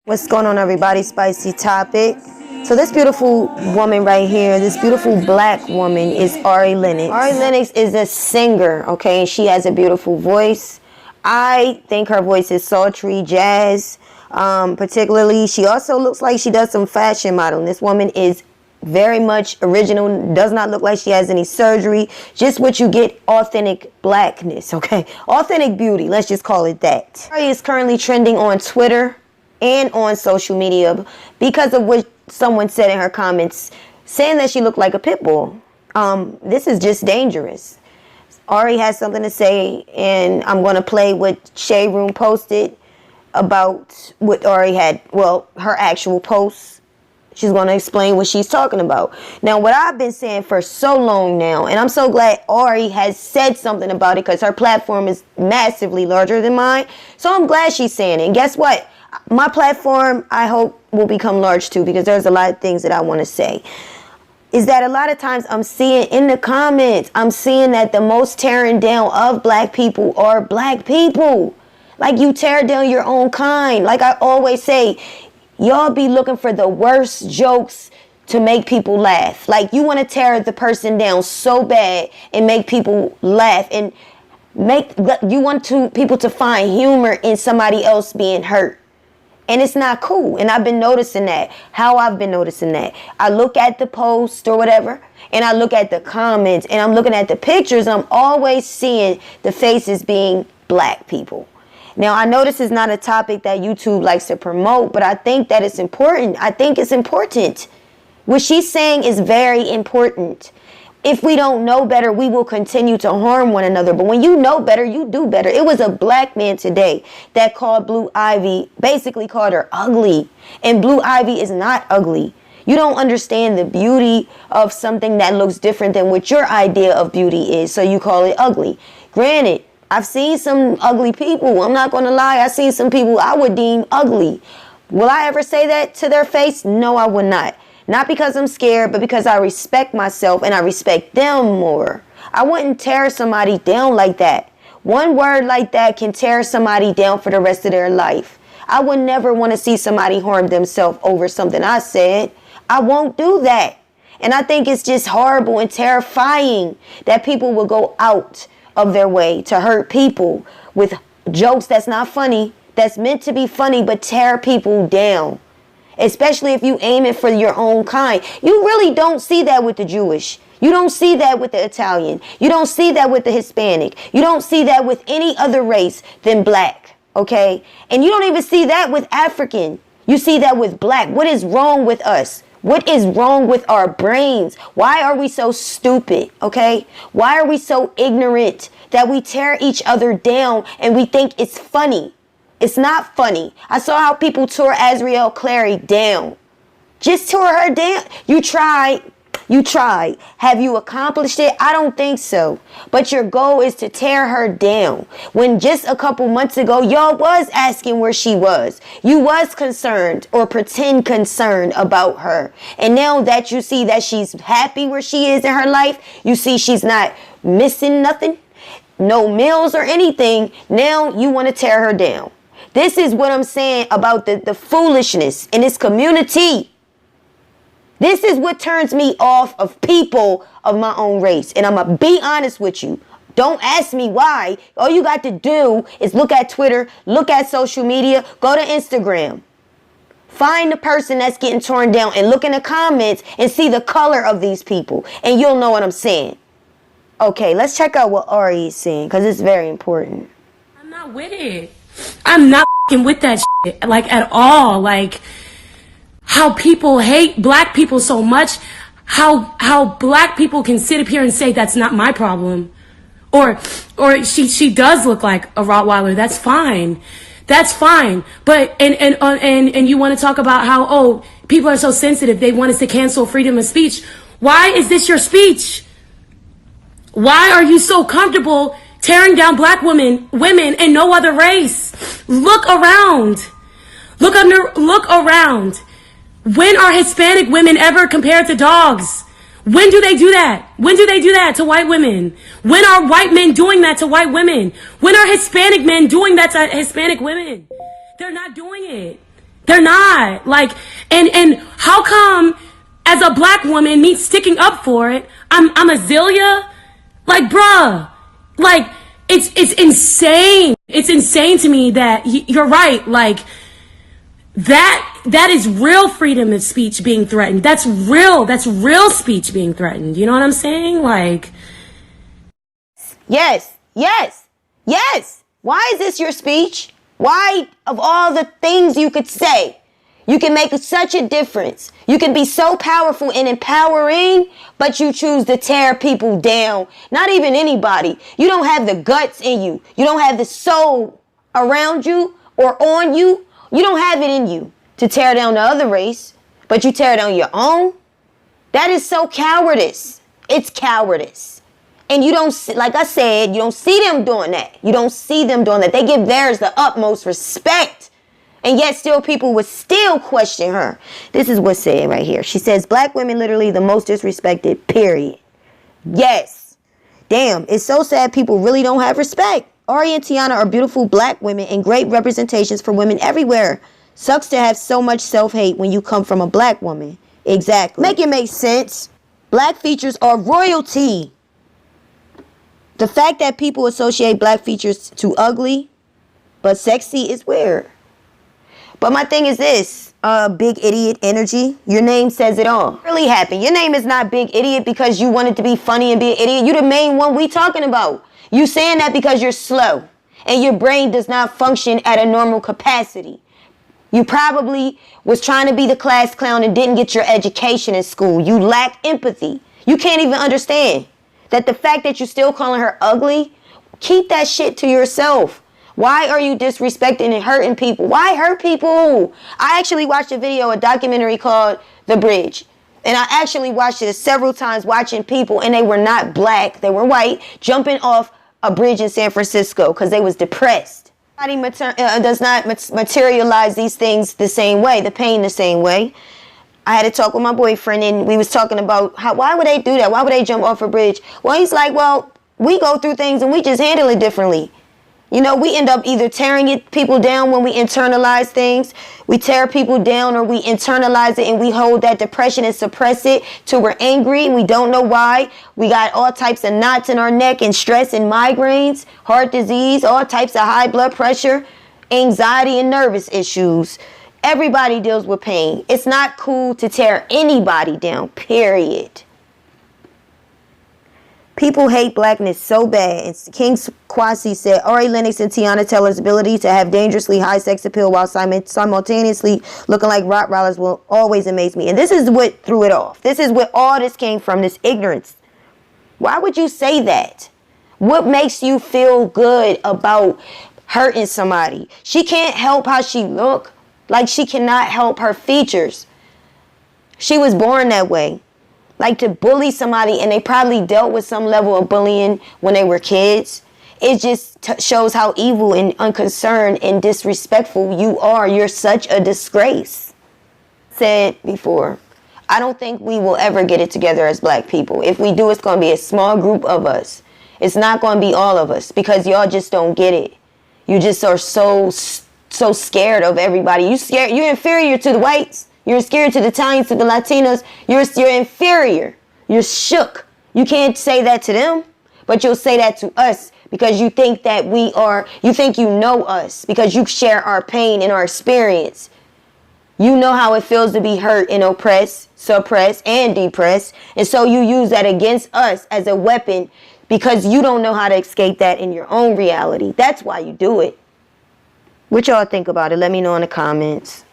What's going on, everybody? Spicy topic. So this beautiful woman right here, this beautiful black woman is Ari Lennox. Ari Lennox is a singer, okay? And she has a beautiful voice. I think her voice is sultry, jazz. Particularly, she also looks like she does some fashion modeling. This woman is very much original, does not look like she has any surgery. Just what you get, authentic blackness, okay? Authentic beauty, let's just call it that. Ari is currently trending on Twitter and on social media because of what someone said in her comments, saying that she looked like a pit bull. This is just dangerous. Ari has something to say, and I'm going to play what Shade Room posted about what Ari had, well, her actual posts. She's going to explain what she's talking about. Now, what I've been saying for so long now, and I'm so glad Ari has said something about it because her platform is massively larger than mine. So I'm glad she's saying it. And guess what? My platform, I hope, will become large too, because there's a lot of things that I want to say. Is that a lot of times I'm seeing in the comments, I'm seeing that the most tearing down of black people are black people. Like, you tear down your own kind. Like I always say, y'all be looking for the worst jokes to make people laugh. Like, you want to tear the person down so bad and make people laugh, and you want people to find humor in somebody else being hurt. And it's not cool. And I've been noticing that. How I've been noticing that. I look at the post or whatever, and I look at the comments, and I'm looking at the pictures. I'm always seeing the faces being black people. Now, I know this is not a topic that YouTube likes to promote, but I think that it's important. I think it's important. What she's saying is very important. If we don't know better, we will continue to harm one another. But when you know better, you do better. It was a black man today that called Blue Ivy, basically called her ugly. And Blue Ivy is not ugly. You don't understand the beauty of something that looks different than what your idea of beauty is, so you call it ugly. Granted, I've seen some ugly people. I'm not going to lie. I've seen some people I would deem ugly. Will I ever say that to their face? No, I would not. Not because I'm scared, but because I respect myself and I respect them more. I wouldn't tear somebody down like that. One word like that can tear somebody down for the rest of their life. I would never want to see somebody harm themselves over something I said. I won't do that. And I think it's just horrible and terrifying that people will go out of their way to hurt people with jokes that's not funny, that's meant to be funny, but tear people down. Especially if you aim it for your own kind. You really don't see that with the Jewish. You don't see that with the Italian. You don't see that with the Hispanic. You don't see that with any other race than black, okay? And you don't even see that with African. You see that with black. What is wrong with us? What is wrong with our brains? Why are we so stupid, okay? Why are we so ignorant that we tear each other down and we think it's funny? It's not funny. I saw how people tore Azriel Clary down. Just tore her down. You tried. You tried. Have you accomplished it? I don't think so. But your goal is to tear her down. When just a couple months ago, y'all was asking where she was. You was concerned or pretend concerned about her. And now that you see that she's happy where she is in her life, you see she's not missing nothing, no meals or anything, now you want to tear her down. This is what I'm saying about the foolishness in this community. This is what turns me off of people of my own race. And I'm going to be honest with you. Don't ask me why. All you got to do is look at Twitter, look at social media, go to Instagram. Find the person that's getting torn down and look in the comments and see the color of these people. And you'll know what I'm saying. Okay, let's check out what Ari is saying, because it's very important. I'm not with it. I'm not with that shit, like, at all. Like, how people hate black people so much, how black people can sit up here and say that's not my problem, or she does look like a Rottweiler. That's fine. But and you want to talk about how, people are so sensitive, they want us to cancel freedom of speech. Why is this your speech? Why are you so comfortable tearing down black women, and no other race? Look around. Look around. When are Hispanic women ever compared to dogs? When do they do that? When do they do that to white women? When are white men doing that to white women? When are Hispanic men doing that to Hispanic women? They're not doing it. They're not. Like, and how come as a black woman, me sticking up for it, I'm a Zelia? Like, bruh, like, it's insane. It's insane to me that you're right. Like, that is real freedom of speech being threatened. That's real speech being threatened. You know what I'm saying? Like, yes, yes, yes. Why is this your speech? Why, of all the things you could say, you can make such a difference. You can be so powerful and empowering, but you choose to tear people down. Not even anybody. You don't have the guts in you. You don't have the soul around you or on you. You don't have it in you to tear down the other race, but you tear down your own. That is so cowardice. It's cowardice. And you don't, like I said, you don't see them doing that. You don't see them doing that. They give theirs the utmost respect. And yet still people would still question her. This is what's said right here. She says, black women literally the most disrespected, period. Yes. Damn, it's so sad people really don't have respect. Ari and Tiana are beautiful black women and great representations for women everywhere. Sucks to have so much self-hate when you come from a black woman. Exactly. Make it make sense. Black features are royalty. The fact that people associate black features to ugly, but sexy is weird. But my thing is this, big idiot energy. Your name says it all. What really happened? Your name is not big idiot because you wanted to be funny and be an idiot. You the main one we talking about. You saying that because you're slow and your brain does not function at a normal capacity. You probably was trying to be the class clown and didn't get your education in school. You lack empathy. You can't even understand that the fact that you're still calling her ugly, keep that shit to yourself. Why are you disrespecting and hurting people? Why hurt people? I actually watched a video, a documentary called The Bridge. And I actually watched it several times watching people, and they were not black, they were white, jumping off a bridge in San Francisco because they was depressed. Nobody does not materialize these things the same way, the pain the same way. I had to talk with my boyfriend, and we was talking about why would they do that? Why would they jump off a bridge? Well, he's like, well, we go through things and we just handle it differently. You know, we end up either tearing people down when we internalize things. We tear people down or we internalize it and we hold that depression and suppress it till we're angry and we don't know why. We got all types of knots in our neck and stress and migraines, heart disease, all types of high blood pressure, anxiety and nervous issues. Everybody deals with pain. It's not cool to tear anybody down, period. People hate blackness so bad. And King Kwasi said, Ari Lennox and Tiana Taylor's ability to have dangerously high sex appeal while simultaneously looking like Rottweilers will always amaze me. And this is what threw it off. This is where all this came from, this ignorance. Why would you say that? What makes you feel good about hurting somebody? She can't help how she look. Like she cannot help her features. She was born that way. Like to bully somebody, and they probably dealt with some level of bullying when they were kids. It just shows how evil and unconcerned and disrespectful you are. You're such a disgrace. Said before, I don't think we will ever get it together as black people. If we do, it's going to be a small group of us. It's not going to be all of us because y'all just don't get it. You just are so scared of everybody. You're inferior to the whites. You're scared to the Italians, to the Latinos. You're inferior. You're shook. You can't say that to them, but you'll say that to us because you think that you think you know us because you share our pain and our experience. You know how it feels to be hurt and oppressed, suppressed, and depressed. And so you use that against us as a weapon because you don't know how to escape that in your own reality. That's why you do it. What y'all think about it? Let me know in the comments.